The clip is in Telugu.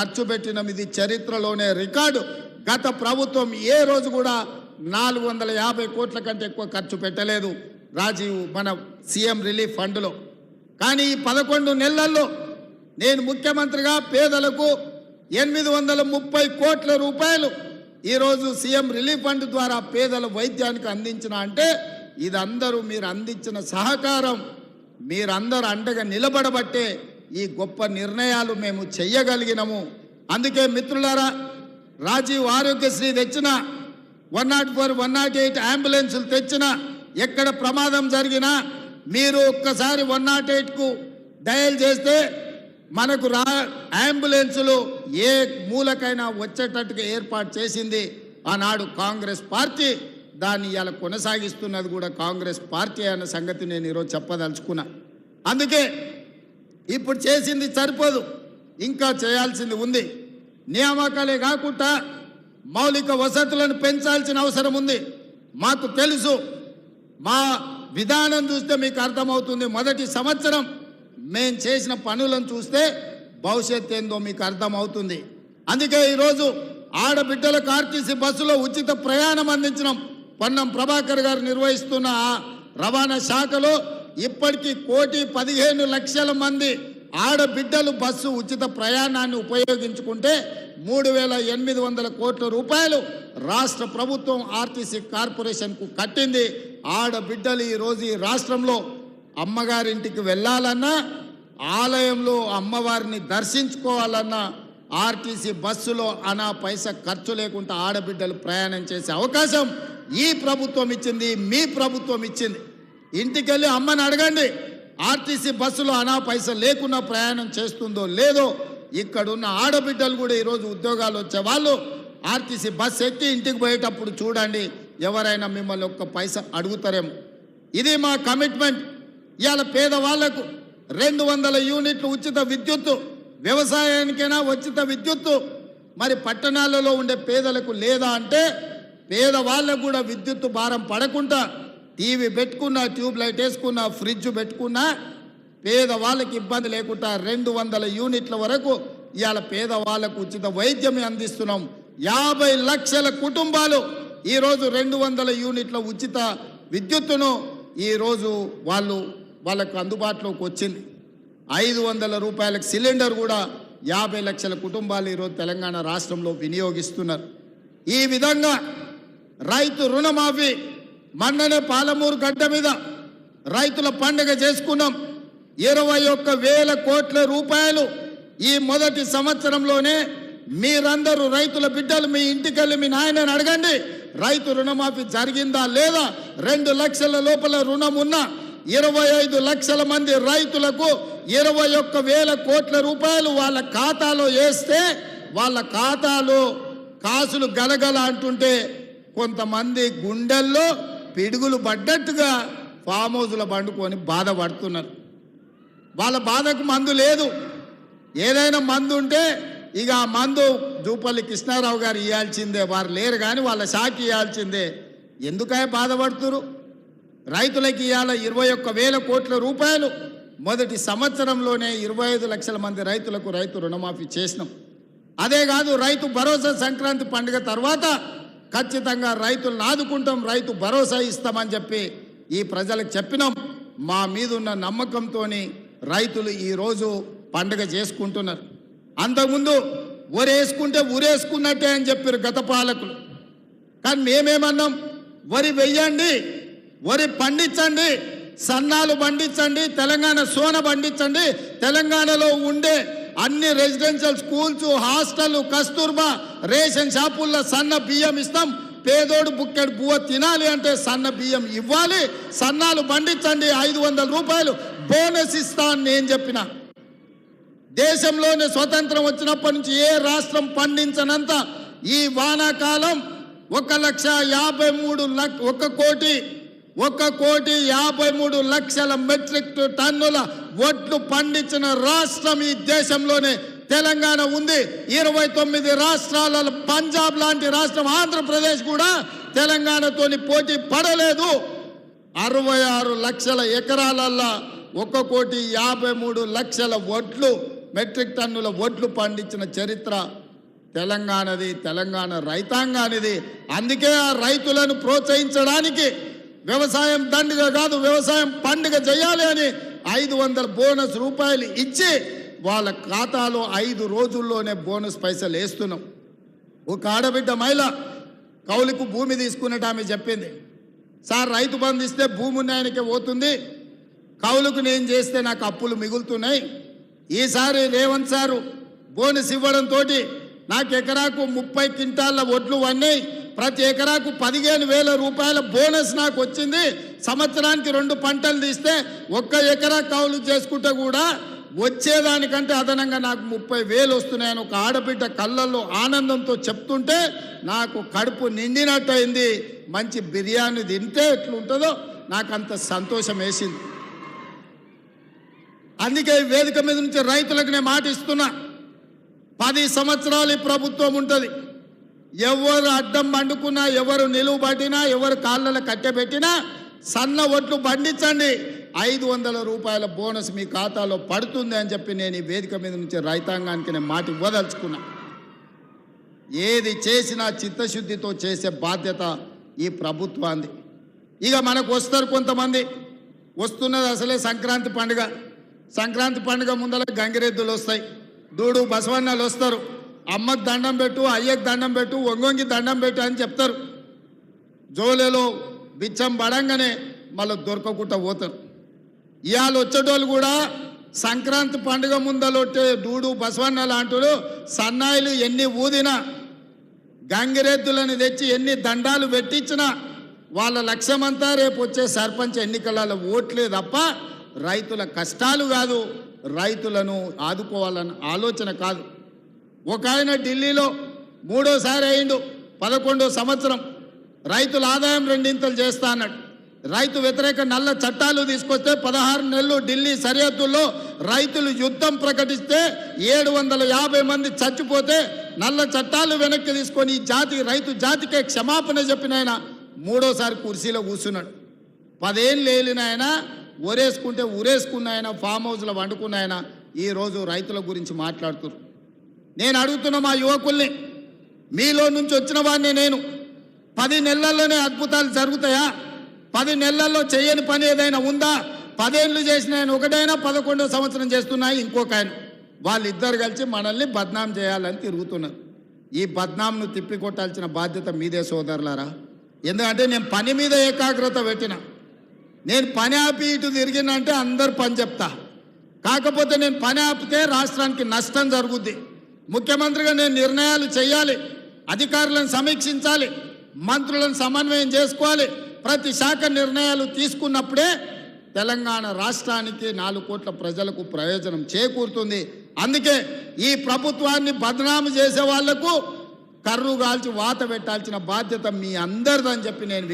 ఖర్చు పెట్టిన ఇది చరిత్రలోనే రికార్డు. గత ప్రభుత్వం ఏ రోజు కూడా 450 కోట్ల కంటే ఎక్కువ ఖర్చు పెట్టలేదు రాజీవ్ మన సీఎం రిలీఫ్ ఫండ్లో. కానీ ఈ 11 నెలల్లో నేను ముఖ్యమంత్రిగా పేదలకు 830 కోట్ల రూపాయలు ఈరోజు సీఎం రిలీఫ్ ఫండ్ ద్వారా పేదల వైద్యానికి అందించిన అంటే ఇదందరూ మీరు అందించిన సహకారం, మీరందరూ అండగా నిలబడబట్టే ఈ గొప్ప నిర్ణయాలు మేము చెయ్యగలిగినాము. అందుకే మిత్రులారా, రాజీవ్ ఆరోగ్యశ్రీ తెచ్చిన 104, 108 అంబులెన్సులు తెచ్చిన, ఎక్కడ ప్రమాదం జరిగినా మీరు ఒక్కసారి 108కు డయల్ చేస్తే మనకు అంబులెన్సులు ఏ మూలకైనా వచ్చేటట్టుగా ఏర్పాటు చేసింది ఆనాడు కాంగ్రెస్ పార్టీ. దాన్ని ఇలా కొనసాగిస్తున్నది కూడా కాంగ్రెస్ పార్టీ అన్న సంగతి నేను ఈరోజు చెప్పదలుచుకున్నా. అందుకే ఇప్పుడు చేసింది సరిపోదు, ఇంకా చేయాల్సింది ఉంది. నియామకాలే కాకుండా మౌలిక వసతులను పెంచాల్సిన అవసరం ఉంది. మాకు తెలుసు, మా విధానం చూస్తే మీకు అర్థమవుతుంది. మొదటి సంవత్సరం మేము చేసిన పనులను చూస్తే భవిష్యత్తు ఏందో మీకు అర్థమవుతుంది. అందుకే ఈరోజు ఆడబిడ్డలకు ఆర్టీసీ బస్సులో ఉచిత ప్రయాణం అందించడం. పొన్నం ప్రభాకర్ గారు నిర్వహిస్తున్న రవాణా శాఖలో ఇప్పటికీ 1,15,00,000 మంది ఆడబిడ్డలు బస్సు ఉచిత ప్రయాణాన్ని ఉపయోగించుకుంటే 3,800 కోట్ల రూపాయలు రాష్ట్ర ప్రభుత్వం ఆర్టీసీ కార్పొరేషన్కు కట్టింది. ఆడబిడ్డలు ఈరోజు ఈ రాష్ట్రంలో అమ్మగారింటికి వెళ్ళాలన్నా, ఆలయంలో అమ్మవారిని దర్శించుకోవాలన్నా ఆర్టీసీ బస్సులో అనా పైసా ఖర్చు లేకుండా ఆడబిడ్డలు ప్రయాణం చేసే అవకాశం ఈ ప్రభుత్వం ఇచ్చింది, మీ ప్రభుత్వం ఇచ్చింది. ఇంటికెళ్ళి అమ్మని అడగండి, ఆర్టీసీ బస్సులో అనా పైసా లేకుండా ప్రయాణం చేస్తుందో లేదో. ఇక్కడున్న ఆడబిడ్డలు కూడా ఈరోజు ఉద్యోగాలు వచ్చే వాళ్ళు ఆర్టీసీ బస్సు ఎక్కి ఇంటికి పోయేటప్పుడు చూడండి, ఎవరైనా మిమ్మల్ని ఒక్క పైసా అడుగుతారేమో. ఇది మా కమిట్మెంట్. ఇవాళ పేదవాళ్లకు 200 యూనిట్లు ఉచిత విద్యుత్తు, వ్యవసాయానికైనా ఉచిత విద్యుత్తు. మరి పట్టణాలలో ఉండే పేదలకు లేదా అంటే పేదవాళ్ళకు కూడా విద్యుత్తు భారం పడకుండా టీవీ పెట్టుకున్నా, ట్యూబ్ లైట్ వేసుకున్నా, ఫ్రిడ్జ్ పెట్టుకున్నా పేదవాళ్ళకి ఇబ్బంది లేకుండా 200 యూనిట్ల వరకు ఇవాళ పేదవాళ్ళకు ఉచిత వైద్యం అందిస్తున్నాం. 50 లక్షల కుటుంబాలు ఈరోజు 200 యూనిట్ల ఉచిత విద్యుత్తును ఈరోజు వాళ్ళకు అందుబాటులోకి వచ్చింది. 500 రూపాయలకు సిలిండర్ కూడా 50 లక్షల కుటుంబాలు ఈరోజు తెలంగాణ రాష్ట్రంలో వినియోగిస్తున్నారు. ఈ విధంగా రైతు రుణమాఫీ మొన్ననే పాలమూరు గడ్డ మీద రైతుల పండుగ చేసుకున్నాం. 21,000 కోట్ల రూపాయలు ఈ మొదటి సంవత్సరంలోనే. మీరందరూ రైతుల బిడ్డలు మీ ఇంటికెళ్ళి మీ నాయనని అడగండి, రైతు రుణమాఫీ జరిగిందా లేదా. 2 లక్షల లోపల రుణం ఉన్న 25 లక్షల మంది రైతులకు 21,000 కోట్ల రూపాయలు వాళ్ళ ఖాతాలో వేస్తే వాళ్ళ ఖాతాలో కాసులు గలగల అంటుంటే కొంతమంది గుండెల్లో పిడుగులు పడ్డట్టుగా ఫామ్ హౌస్లో పండుకొని బాధపడుతున్నారు. వాళ్ళ బాధకు మందు లేదు. ఏదైనా మందు ఉంటే ఇక ఆ మందు జూపల్లి కృష్ణారావు గారు ఇవ్వాల్సిందే, వారు లేరు కానీ వాళ్ళ శాఖ ఇవ్వాల్సిందే. ఎందుకై బాధపడుతురు? రైతులకి ఇవాళ 21,000 కోట్ల రూపాయలు మొదటి సంవత్సరంలోనే 25 లక్షల మంది రైతులకు రైతు రుణమాఫీ చేసినాం. అదే కాదు, రైతు భరోసా సంక్రాంతి పండుగ తర్వాత ఖచ్చితంగా రైతులను ఆదుకుంటాం, రైతు భరోసా ఇస్తామని చెప్పి ఈ ప్రజలకు చెప్పినాం. మా మీద ఉన్న నమ్మకంతో రైతులు ఈరోజు పండుగ చేసుకుంటున్నారు. అంతకుముందు వరేసుకుంటే ఊరేసుకున్నట్టే అని చెప్పారు గత పాలకులు. కానీ మేమేమన్నాం, వరి వెయ్యండి, వరి పండించండి, సన్నాలు పండించండి, తెలంగాణ సోన పండించండి, తెలంగాణలో ఉండే అన్ని రెసిడెన్షియల్ స్కూల్స్, హాస్టళ్ళు, కస్తూర్బా రేషన్ షాపుల్లో సన్న బియ్యం ఇస్తాం. పేదోడు బుక్కెడు బువ్వ తినాలి అంటే సన్న బియ్యం ఇవ్వాలి, సన్నాలు పండించండి, 500 రూపాయలు బోనస్ ఇస్తా అని నేను చెప్పిన. దేశంలోనే స్వతంత్రం వచ్చినప్పటి నుంచి ఏ రాష్ట్రం పండించనంత ఈ వానాకాలం 1,53,00,000 మెట్రిక్ టన్నుల వడ్లు పండించిన రాష్ట్రం ఈ దేశంలోనే తెలంగాణ ఉంది. 29 రాష్ట్రాలలో పంజాబ్ లాంటి రాష్ట్రం ఆంధ్రప్రదేశ్ కూడా తెలంగాణతోని పోటీ పడలేదు. 66 లక్షల ఎకరాలల్లో 1,53,00,000 వడ్లు మెట్రిక్ టన్నుల వడ్లు పండించిన చరిత్ర తెలంగాణది, తెలంగాణ రైతాంగానిది. అందుకే ఆ రైతులను ప్రోత్సహించడానికి వ్యవసాయం దండుగ కాదు, వ్యవసాయం పండుగ చేయాలి అని 500 బోనస్ రూపాయలు ఇచ్చి వాళ్ళ ఖాతాలో 5 రోజుల్లోనే బోనస్ పైసలు వేస్తున్నాం. ఒక ఆడబిడ్డ మహిళ కౌలుకు భూమి తీసుకున్నట్టు ఆమె చెప్పింది, సార్ రైతు బంధు ఇస్తే భూమి ఉన్నాయనికే పోతుంది, కౌలుకు నేను చేస్తే నాకు అప్పులు మిగులుతున్నాయి. ఈసారి రేవంత్ సారు బోనస్ ఇవ్వడంతో నాకు ఎకరాకు 30 క్వింటాళ్ళ వడ్లు వన్నాయి, ప్రతి ఎకరాకు 15,000 రూపాయల బోనస్ నాకు వచ్చింది. సంవత్సరానికి 2 పంటలు తీస్తే 1 ఎకరా కౌలు చేసుకుంటే కూడా వచ్చేదానికంటే అదనంగా నాకు 30,000 వస్తున్నాయని ఒక ఆడబిడ్డ కళ్ళల్లో ఆనందంతో చెప్తుంటే నాకు కడుపు నిండినట్టు అయింది. మంచి బిర్యానీ తింటే ఎట్లుంటుందో నాకు అంత సంతోషం వేసింది. అందుకే ఈ వేదిక మీద నుంచి రైతులకు నేను మాట ఇస్తున్నా, 10 సంవత్సరాలు ఈ ప్రభుత్వం ఉంటుంది. ఎవరు అడ్డం పండుకున్నా, ఎవరు నిలువు పట్టినా, ఎవరు కాళ్ళలో కట్టెబెట్టినా సన్న ఒట్లు పండించండి, 500 రూపాయల బోనస్ మీ ఖాతాలో పడుతుంది అని చెప్పి నేను ఈ వేదిక మీద నుంచి రైతాంగానికి నేను మాట ఇవ్వదలుచుకున్నా. ఏది చేసినా చిత్తశుద్ధితో చేసే బాధ్యత ఈ ప్రభుత్వాన్ని. ఇక మనకు వస్తారు కొంతమంది, వస్తున్నది అసలే సంక్రాంతి పండుగ. సంక్రాంతి పండుగ ముందర గంగిరెద్దులు వస్తాయి, దూడు బసవన్నలు వస్తారు, అమ్మకు దండం పెట్టు, అయ్యకు దండం పెట్టు, ఒంగొంగి దండం పెట్టు అని చెప్తారు. జోలేలో బిచ్చం పడంగానే మళ్ళీ దొరకకుండా పోతారు. ఇవాళ వచ్చేటోళ్ళు కూడా సంక్రాంతి పండుగ ముందలొట్టే దూడు బసవన్న లాంటి సన్నాయిలు ఎన్ని ఊదినా, గంగిరెద్దులను తెచ్చి ఎన్ని దండాలు పెట్టించినా వాళ్ళ లక్ష్యమంతా రేపు వచ్చే సర్పంచ్ ఎన్నికలలో ఓట్లే తప్ప రైతుల కష్టాలు కాదు, రైతులను ఆదుకోవాలన్న ఆలోచన కాదు. ఒక ఆయన ఢిల్లీలో 3వ అయిండు, 11వ సంవత్సరం రైతుల ఆదాయం 2 చేస్తా అన్నాడు. రైతు వ్యతిరేక నల్ల చట్టాలు తీసుకొస్తే 16 నెలలు ఢిల్లీ సరిహద్దుల్లో రైతులు యుద్ధం ప్రకటిస్తే 750 మంది చచ్చిపోతే నల్ల చట్టాలు వెనక్కి తీసుకొని ఈ రైతు జాతికే క్షమాపణ చెప్పిన ఆయన 3వసారి కుర్చీలో కూర్చున్నాడు. 10 ఏళ్ళు లేలిన ఆయన ఊరేసుకున్న ఆయన, ఫామ్ హౌస్లో వండుకున్న ఆయన ఈరోజు రైతుల గురించి మాట్లాడుతున్నారు. నేను అడుగుతున్న మా యువకుల్ని, మీలో నుంచి వచ్చిన వాడిని నేను, 10 నెలల్లోనే అద్భుతాలు జరుగుతాయా? 10 నెలల్లో చేయని పని ఏదైనా ఉందా? 10 ఏళ్ళు చేసిన ఆయన ఒకటైనా 11వ సంవత్సరం చేస్తున్నాయి ఇంకొక ఆయన. వాళ్ళిద్దరు కలిసి మనల్ని బద్నాం చేయాలని తిరుగుతున్నారు. ఈ బద్నాంను తిప్పికొట్టాల్సిన బాధ్యత మీదే సోదరులారా. ఎందుకంటే నేను పని మీద ఏకాగ్రత పెట్టిన, నేను పని ఆపి ఇటు తిరిగినంటే అందరు పని చెప్తా. కాకపోతే నేను పని ఆపితే రాష్ట్రానికి నష్టం జరుగుద్ది. ముఖ్యమంత్రిగా నేను నిర్ణయాలు చేయాలి, అధికారులను సమీక్షించాలి, మంత్రులను సమన్వయం చేసుకోవాలి. ప్రతి శాఖ నిర్ణయాలు తీసుకున్నప్పుడే తెలంగాణ రాష్ట్రానికి 4 కోట్ల ప్రజలకు ప్రయోజనం చేకూరుతుంది. అందుకే ఈ ప్రభుత్వాన్ని బదనాము చేసే వాళ్లకు కర్రు గాల్చి వాత పెట్టాల్సిన బాధ్యత మీ అందరిదని చెప్పి నేను